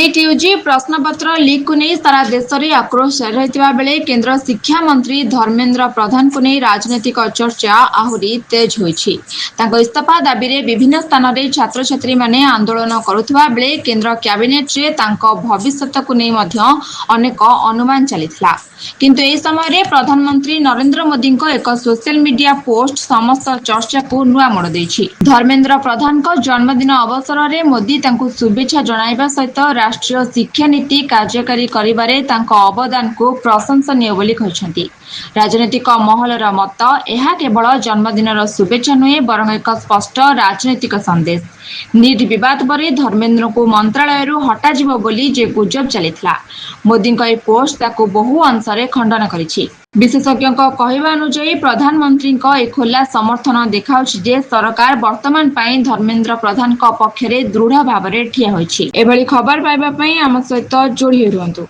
NEET UG प्रश्नपत्र leak को नहीं सारा देश में आक्रोश जारी रही बेले केन्द्र शिक्षा मंत्री धर्मेन्द्र प्रधान को नहीं राजनैतिक चर्चा आहुरी तेज होईछि। इस्तीफा दाबी रे विभिन्न स्थान में छात्र छात्री माने आंदोलन करुवा बेले केन्द्र कैबिनेट रे तांको भविष्य को नहीं मध्य अनेक अनुमान चलीथिला। किंतु ए समय प्रधानमंत्री नरेंद्र मोदी को एक सोशल मीडिया पोस्ट समस्त चर्चा को नुआ मोड़ देछि। धर्मेन्द्र प्रधान को जन्मदिन अवसर में मोदी तांको शुभेच्छा जणाइबा सहित राष्ट्रीय शिक्षा नीति कार्यकारी करिबारे तांको अवदान को प्रशंसनीय बोली कहिसंती। राजनैतिक महलर मत यह केवल जन्मदिन शुभेच्छा नुहे बरं एक स्पष्ट राजनैतिक संदेश। नीट विवाद पर धर्मेन्द्र को मंत्रालय हटाजिबो बोली जे गुजब चलीथिला। मोदी को पोस्ट ताको बहु अंश खंडन करिछि। विशेषज्ञों कहवा अनुसार प्रधानमंत्री को एक खोला समर्थन देखाउछि जे सरकार वर्तमान पाई धर्मेन्द्र प्रधान पक्षरे दृढ़ भाव में ठिया होइछि। एभली खबर पाइबा पई आम सहित जोड़ी रुहंतु।